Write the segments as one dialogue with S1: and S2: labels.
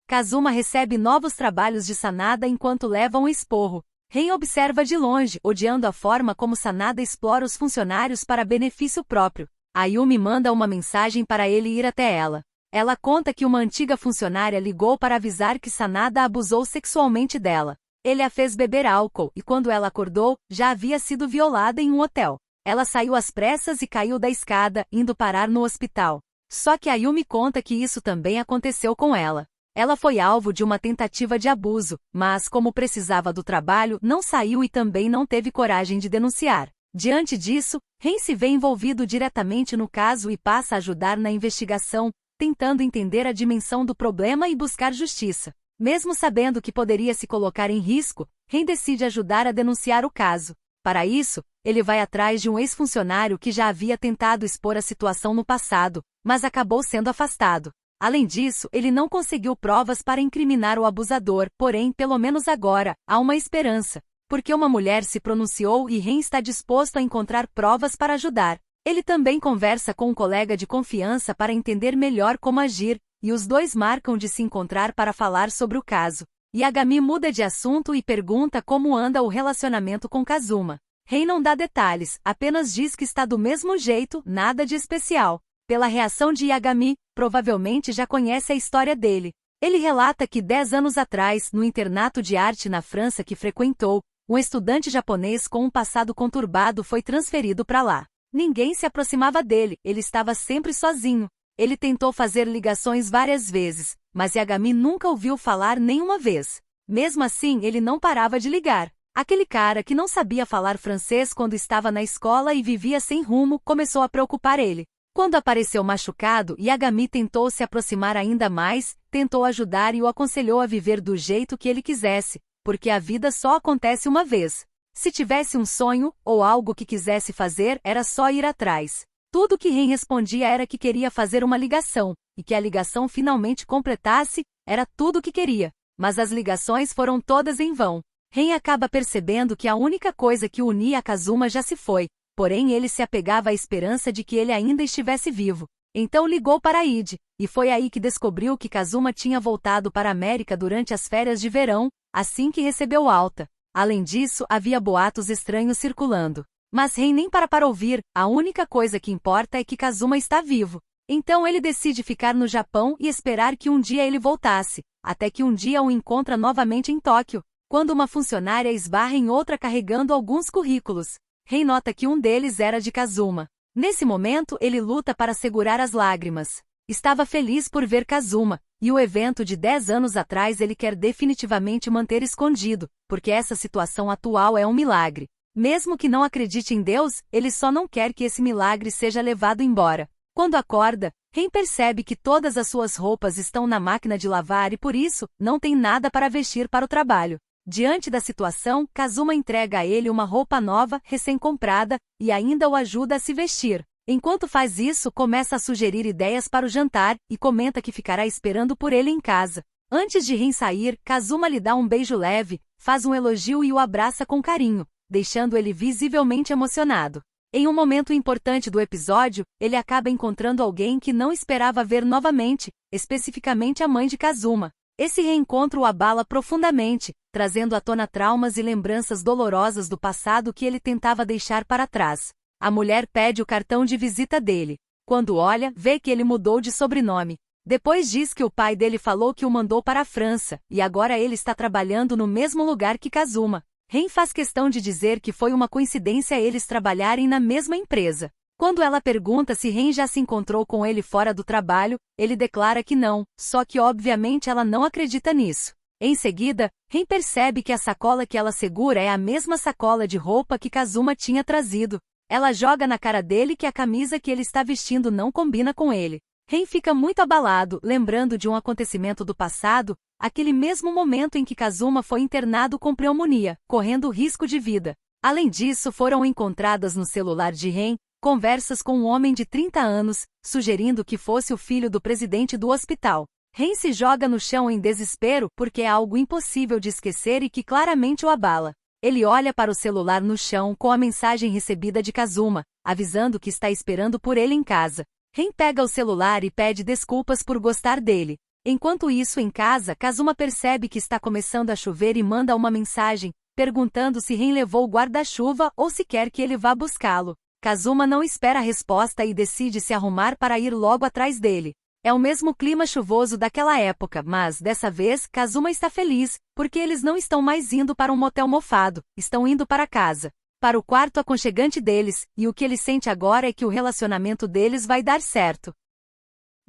S1: Kazuma recebe novos trabalhos de Sanada enquanto leva um esporro. Ren observa de longe, odiando a forma como Sanada explora os funcionários para benefício próprio. Ayumi manda uma mensagem para ele ir até ela. Ela conta que uma antiga funcionária ligou para avisar que Sanada abusou sexualmente dela. Ele a fez beber álcool e quando ela acordou, já havia sido violada em um hotel. Ela saiu às pressas e caiu da escada, indo parar no hospital. Só que Ayumi conta que isso também aconteceu com ela. Ela foi alvo de uma tentativa de abuso, mas como precisava do trabalho, não saiu e também não teve coragem de denunciar. Diante disso, Ren se vê envolvido diretamente no caso e passa a ajudar na investigação, tentando entender a dimensão do problema e buscar justiça. Mesmo sabendo que poderia se colocar em risco, Ren decide ajudar a denunciar o caso. Para isso, ele vai atrás de um ex-funcionário que já havia tentado expor a situação no passado, mas acabou sendo afastado. Além disso, ele não conseguiu provas para incriminar o abusador, porém, pelo menos agora, há uma esperança, porque uma mulher se pronunciou e Ren está disposto a encontrar provas para ajudar. Ele também conversa com um colega de confiança para entender melhor como agir, e os dois marcam de se encontrar para falar sobre o caso. Yagami muda de assunto e pergunta como anda o relacionamento com Kazuma. Ren não dá detalhes, apenas diz que está do mesmo jeito, nada de especial. Pela reação de Yagami, provavelmente já conhece a história dele. Ele relata que 10 anos atrás, no internato de arte na França que frequentou, um estudante japonês com um passado conturbado foi transferido para lá. Ninguém se aproximava dele, ele estava sempre sozinho. Ele tentou fazer ligações várias vezes, mas Yagami nunca ouviu falar nenhuma vez. Mesmo assim, ele não parava de ligar. Aquele cara que não sabia falar francês quando estava na escola e vivia sem rumo começou a preocupar ele. Quando apareceu machucado, Yagami tentou se aproximar ainda mais, tentou ajudar e o aconselhou a viver do jeito que ele quisesse, porque a vida só acontece uma vez. Se tivesse um sonho, ou algo que quisesse fazer, era só ir atrás. Tudo que Ren respondia era que queria fazer uma ligação, e que a ligação finalmente completasse, era tudo o que queria. Mas as ligações foram todas em vão. Ren acaba percebendo que a única coisa que unia a Kazuma já se foi. Porém ele se apegava à esperança de que ele ainda estivesse vivo. Então ligou para Ide, e foi aí que descobriu que Kazuma tinha voltado para a América durante as férias de verão, assim que recebeu alta. Além disso, havia boatos estranhos circulando. Mas Ren nem para ouvir, a única coisa que importa é que Kazuma está vivo. Então ele decide ficar no Japão e esperar que um dia ele voltasse, até que um dia o encontra novamente em Tóquio, quando uma funcionária esbarra em outra carregando alguns currículos. Ren nota que um deles era de Kazuma. Nesse momento, ele luta para segurar as lágrimas. Estava feliz por ver Kazuma, e o evento de 10 anos atrás ele quer definitivamente manter escondido, porque essa situação atual é um milagre. Mesmo que não acredite em Deus, ele só não quer que esse milagre seja levado embora. Quando acorda, Ren percebe que todas as suas roupas estão na máquina de lavar e por isso, não tem nada para vestir para o trabalho. Diante da situação, Kazuma entrega a ele uma roupa nova, recém-comprada, e ainda o ajuda a se vestir. Enquanto faz isso, começa a sugerir ideias para o jantar, e comenta que ficará esperando por ele em casa. Antes de Ren sair, Kazuma lhe dá um beijo leve, faz um elogio e o abraça com carinho, deixando ele visivelmente emocionado. Em um momento importante do episódio, ele acaba encontrando alguém que não esperava ver novamente, especificamente a mãe de Kazuma. Esse reencontro o abala profundamente, trazendo à tona traumas e lembranças dolorosas do passado que ele tentava deixar para trás. A mulher pede o cartão de visita dele. Quando olha, vê que ele mudou de sobrenome. Depois diz que o pai dele falou que o mandou para a França, e agora ele está trabalhando no mesmo lugar que Kazuma. Ren faz questão de dizer que foi uma coincidência eles trabalharem na mesma empresa. Quando ela pergunta se Ren já se encontrou com ele fora do trabalho, ele declara que não, só que obviamente ela não acredita nisso. Em seguida, Ren percebe que a sacola que ela segura é a mesma sacola de roupa que Kazuma tinha trazido. Ela joga na cara dele que a camisa que ele está vestindo não combina com ele. Ren fica muito abalado, lembrando de um acontecimento do passado, aquele mesmo momento em que Kazuma foi internado com pneumonia, correndo risco de vida. Além disso, foram encontradas no celular de Ren conversas com um homem de 30 anos, sugerindo que fosse o filho do presidente do hospital. Ren se joga no chão em desespero porque é algo impossível de esquecer e que claramente o abala. Ele olha para o celular no chão com a mensagem recebida de Kazuma, avisando que está esperando por ele em casa. Ren pega o celular e pede desculpas por gostar dele. Enquanto isso em casa, Kazuma percebe que está começando a chover e manda uma mensagem, perguntando se Ren levou o guarda-chuva ou se quer que ele vá buscá-lo. Kazuma não espera a resposta e decide se arrumar para ir logo atrás dele. É o mesmo clima chuvoso daquela época, mas, dessa vez, Kazuma está feliz, porque eles não estão mais indo para um motel mofado, estão indo para casa, para o quarto aconchegante deles, e o que ele sente agora é que o relacionamento deles vai dar certo.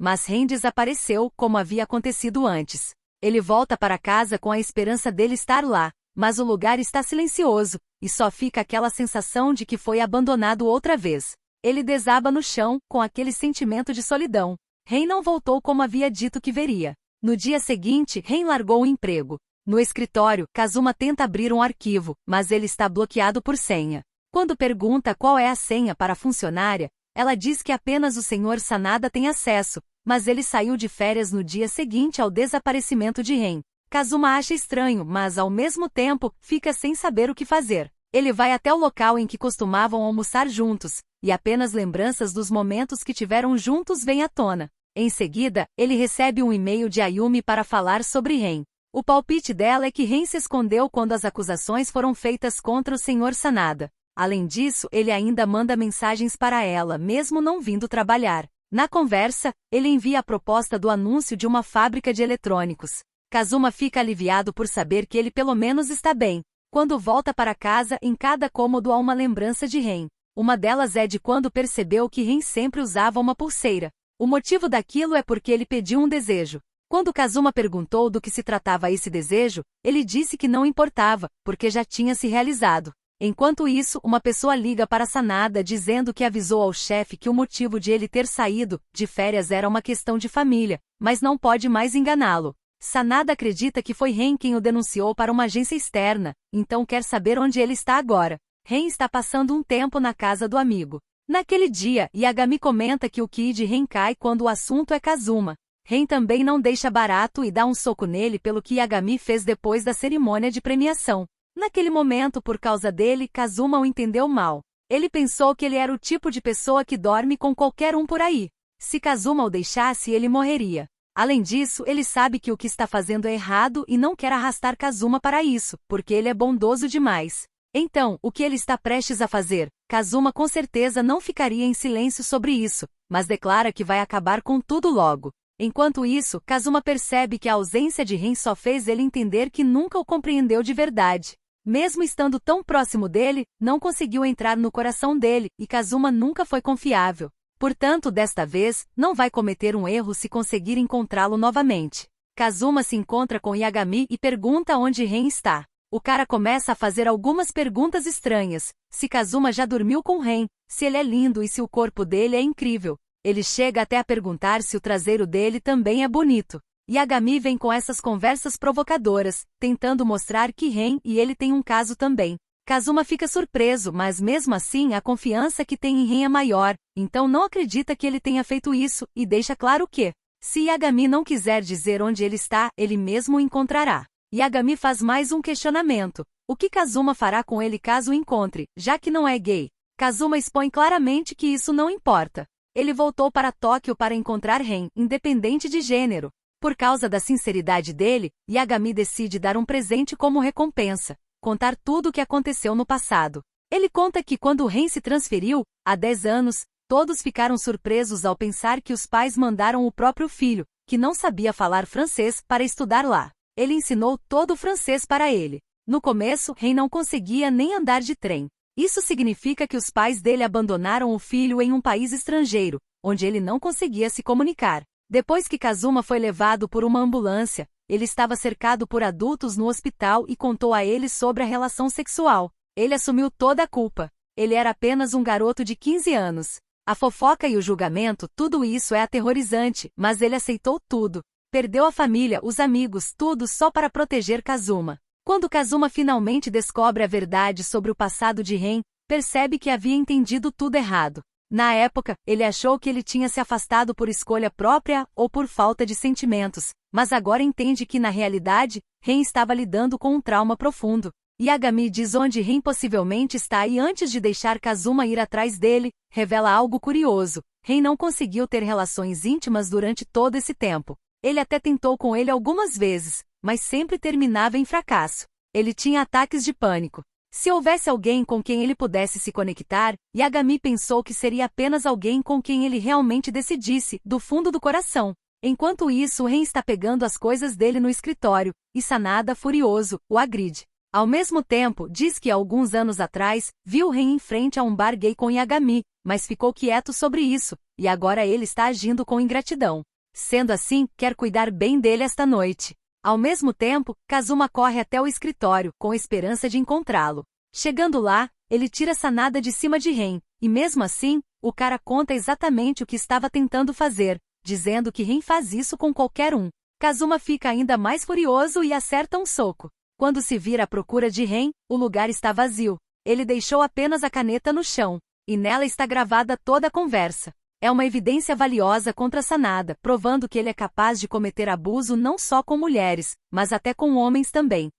S1: Mas Ren desapareceu, como havia acontecido antes. Ele volta para casa com a esperança dele estar lá, mas o lugar está silencioso, e só fica aquela sensação de que foi abandonado outra vez. Ele desaba no chão, com aquele sentimento de solidão. Ren não voltou como havia dito que veria. No dia seguinte, Ren largou o emprego. No escritório, Kazuma tenta abrir um arquivo, mas ele está bloqueado por senha. Quando pergunta qual é a senha para a funcionária, ela diz que apenas o Sr. Sanada tem acesso, mas ele saiu de férias no dia seguinte ao desaparecimento de Ren. Kazuma acha estranho, mas ao mesmo tempo, fica sem saber o que fazer. Ele vai até o local em que costumavam almoçar juntos, e apenas lembranças dos momentos que tiveram juntos vêm à tona. Em seguida, ele recebe um e-mail de Ayumi para falar sobre Ren. O palpite dela é que Ren se escondeu quando as acusações foram feitas contra o Sr. Sanada. Além disso, ele ainda manda mensagens para ela, mesmo não vindo trabalhar. Na conversa, ele envia a proposta do anúncio de uma fábrica de eletrônicos. Kazuma fica aliviado por saber que ele pelo menos está bem. Quando volta para casa, em cada cômodo há uma lembrança de Ren. Uma delas é de quando percebeu que Ren sempre usava uma pulseira. O motivo daquilo é porque ele pediu um desejo. Quando Kazuma perguntou do que se tratava esse desejo, ele disse que não importava, porque já tinha se realizado. Enquanto isso, uma pessoa liga para Sanada dizendo que avisou ao chefe que o motivo de ele ter saído de férias era uma questão de família, mas não pode mais enganá-lo. Sanada acredita que foi Ren quem o denunciou para uma agência externa, então quer saber onde ele está agora. Ren está passando um tempo na casa do amigo. Naquele dia, Yagami comenta que o ki de Ren cai quando o assunto é Kazuma. Ren também não deixa barato e dá um soco nele pelo que Yagami fez depois da cerimônia de premiação. Naquele momento, por causa dele, Kazuma o entendeu mal. Ele pensou que ele era o tipo de pessoa que dorme com qualquer um por aí. Se Kazuma o deixasse, ele morreria. Além disso, ele sabe que o que está fazendo é errado e não quer arrastar Kazuma para isso, porque ele é bondoso demais. Então, o que ele está prestes a fazer? Kazuma com certeza não ficaria em silêncio sobre isso, mas declara que vai acabar com tudo logo. Enquanto isso, Kazuma percebe que a ausência de Ren só fez ele entender que nunca o compreendeu de verdade. Mesmo estando tão próximo dele, não conseguiu entrar no coração dele, e Kazuma nunca foi confiável. Portanto, desta vez, não vai cometer um erro se conseguir encontrá-lo novamente. Kazuma se encontra com Yagami e pergunta onde Ren está. O cara começa a fazer algumas perguntas estranhas, se Kazuma já dormiu com Ren, se ele é lindo e se o corpo dele é incrível. Ele chega até a perguntar se o traseiro dele também é bonito. Yagami vem com essas conversas provocadoras, tentando mostrar que Ren e ele têm um caso também. Kazuma fica surpreso, mas mesmo assim a confiança que tem em Ren é maior, então não acredita que ele tenha feito isso, e deixa claro que, se Yagami não quiser dizer onde ele está, ele mesmo o encontrará. Yagami faz mais um questionamento. O que Kazuma fará com ele caso o encontre, já que não é gay? Kazuma expõe claramente que isso não importa. Ele voltou para Tóquio para encontrar Ren, independente de gênero. Por causa da sinceridade dele, Yagami decide dar um presente como recompensa, contar tudo o que aconteceu no passado. Ele conta que quando Ren se transferiu, há 10 anos, todos ficaram surpresos ao pensar que os pais mandaram o próprio filho, que não sabia falar francês, para estudar lá. Ele ensinou todo o francês para ele. No começo, Ren não conseguia nem andar de trem. Isso significa que os pais dele abandonaram o filho em um país estrangeiro, onde ele não conseguia se comunicar. Depois que Kazuma foi levado por uma ambulância, ele estava cercado por adultos no hospital e contou a eles sobre a relação sexual. Ele assumiu toda a culpa. Ele era apenas um garoto de 15 anos. A fofoca e o julgamento, tudo isso é aterrorizante, mas ele aceitou tudo. Perdeu a família, os amigos, tudo só para proteger Kazuma. Quando Kazuma finalmente descobre a verdade sobre o passado de Ren, percebe que havia entendido tudo errado. Na época, ele achou que ele tinha se afastado por escolha própria ou por falta de sentimentos, mas agora entende que na realidade, Ren estava lidando com um trauma profundo. Yagami diz onde Ren possivelmente está e antes de deixar Kazuma ir atrás dele, revela algo curioso. Ren não conseguiu ter relações íntimas durante todo esse tempo. Ele até tentou com ele algumas vezes, mas sempre terminava em fracasso. Ele tinha ataques de pânico. Se houvesse alguém com quem ele pudesse se conectar, Yagami pensou que seria apenas alguém com quem ele realmente decidisse, do fundo do coração. Enquanto isso, Ren está pegando as coisas dele no escritório, e Sanada, furioso, o agride. Ao mesmo tempo, diz que alguns anos atrás, viu Ren em frente a um bar gay com Yagami, mas ficou quieto sobre isso, e agora ele está agindo com ingratidão. Sendo assim, quer cuidar bem dele esta noite. Ao mesmo tempo, Kazuma corre até o escritório, com esperança de encontrá-lo. Chegando lá, ele tira Sanada de cima de Ren, e mesmo assim, o cara conta exatamente o que estava tentando fazer, dizendo que Ren faz isso com qualquer um. Kazuma fica ainda mais furioso e acerta um soco. Quando se vira à procura de Ren, o lugar está vazio. Ele deixou apenas a caneta no chão, e nela está gravada toda a conversa. É uma evidência valiosa contra Sanada, provando que ele é capaz de cometer abuso não só com mulheres, mas até com homens também.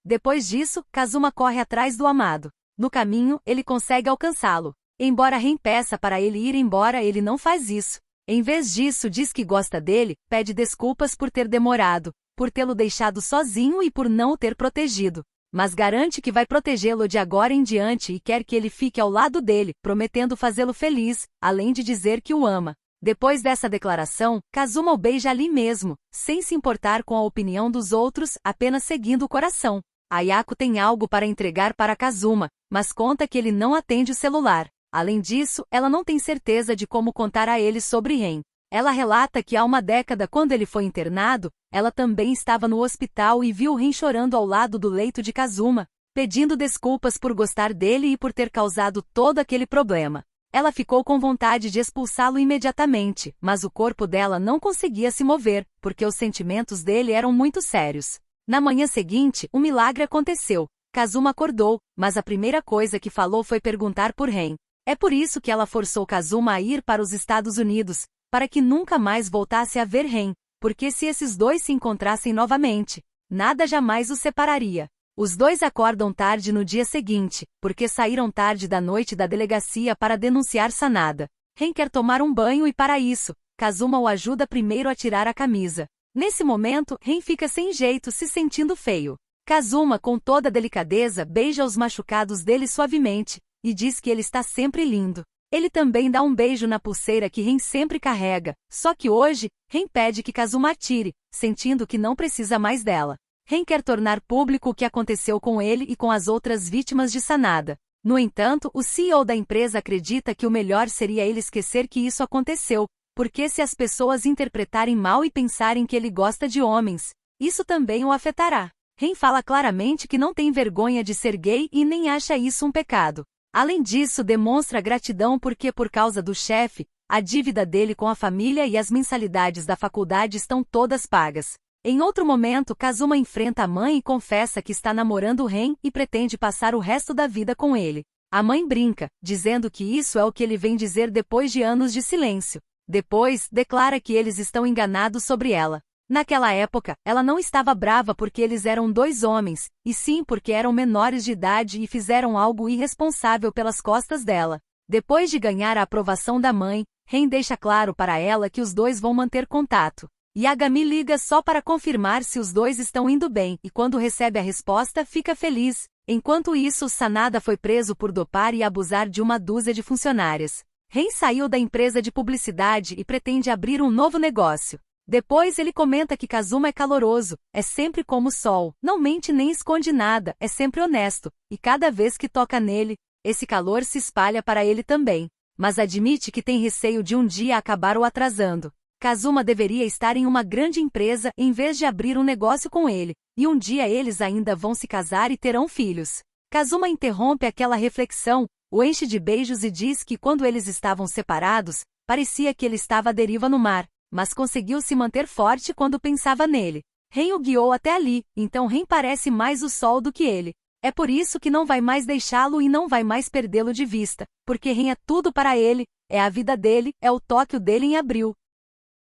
S1: Depois disso, Kazuma corre atrás do amado. No caminho, ele consegue alcançá-lo. Embora Ren peça para ele ir embora, ele não faz isso. Em vez disso, diz que gosta dele, pede desculpas por ter demorado, por tê-lo deixado sozinho e por não o ter protegido. Mas garante que vai protegê-lo de agora em diante e quer que ele fique ao lado dele, prometendo fazê-lo feliz, além de dizer que o ama. Depois dessa declaração, Kazuma o beija ali mesmo, sem se importar com a opinião dos outros, apenas seguindo o coração. Ayako tem algo para entregar para Kazuma, mas conta que ele não atende o celular. Além disso, ela não tem certeza de como contar a ele sobre Ren. Ela relata que há uma década, quando ele foi internado, ela também estava no hospital e viu Ren chorando ao lado do leito de Kazuma, pedindo desculpas por gostar dele e por ter causado todo aquele problema. Ela ficou com vontade de expulsá-lo imediatamente, mas o corpo dela não conseguia se mover, porque os sentimentos dele eram muito sérios. Na manhã seguinte, um milagre aconteceu. Kazuma acordou, mas a primeira coisa que falou foi perguntar por Ren. É por isso que ela forçou Kazuma a ir para os Estados Unidos, para que nunca mais voltasse a ver Ren, porque se esses dois se encontrassem novamente, nada jamais os separaria. Os dois acordam tarde no dia seguinte, porque saíram tarde da noite da delegacia para denunciar Sanada. Ren quer tomar um banho e para isso, Kazuma o ajuda primeiro a tirar a camisa. Nesse momento, Ren fica sem jeito, se sentindo feio. Kazuma, com toda delicadeza, beija os machucados dele suavemente, e diz que ele está sempre lindo. Ele também dá um beijo na pulseira que Ren sempre carrega, só que hoje, Ren pede que Kazuma a tire, sentindo que não precisa mais dela. Ren quer tornar público o que aconteceu com ele e com as outras vítimas de Sanada. No entanto, o CEO da empresa acredita que o melhor seria ele esquecer que isso aconteceu, porque se as pessoas interpretarem mal e pensarem que ele gosta de homens, isso também o afetará. Ren fala claramente que não tem vergonha de ser gay e nem acha isso um pecado. Além disso, demonstra gratidão porque, por causa do chefe, a dívida dele com a família e as mensalidades da faculdade estão todas pagas. Em outro momento, Kazuma enfrenta a mãe e confessa que está namorando Ren e pretende passar o resto da vida com ele. A mãe brinca, dizendo que isso é o que ele vem dizer depois de anos de silêncio. Depois, declara que eles estão enganados sobre ela. Naquela época, ela não estava brava porque eles eram dois homens, e sim porque eram menores de idade e fizeram algo irresponsável pelas costas dela. Depois de ganhar a aprovação da mãe, Ren deixa claro para ela que os dois vão manter contato. Yagami liga só para confirmar se os dois estão indo bem, e quando recebe a resposta, fica feliz. Enquanto isso, Sanada foi preso por dopar e abusar de uma dúzia de funcionárias. Ren saiu da empresa de publicidade e pretende abrir um novo negócio. Depois ele comenta que Kazuma é caloroso, é sempre como o sol, não mente nem esconde nada, é sempre honesto, e cada vez que toca nele, esse calor se espalha para ele também. Mas admite que tem receio de um dia acabar o atrasando. Kazuma deveria estar em uma grande empresa em vez de abrir um negócio com ele, e um dia eles ainda vão se casar e terão filhos. Kazuma interrompe aquela reflexão, o enche de beijos e diz que quando eles estavam separados, parecia que ele estava à deriva no mar, mas conseguiu se manter forte quando pensava nele. Ren o guiou até ali, então Ren parece mais o sol do que ele. É por isso que não vai mais deixá-lo e não vai mais perdê-lo de vista, porque Ren é tudo para ele, é a vida dele, é o Tóquio dele em abril.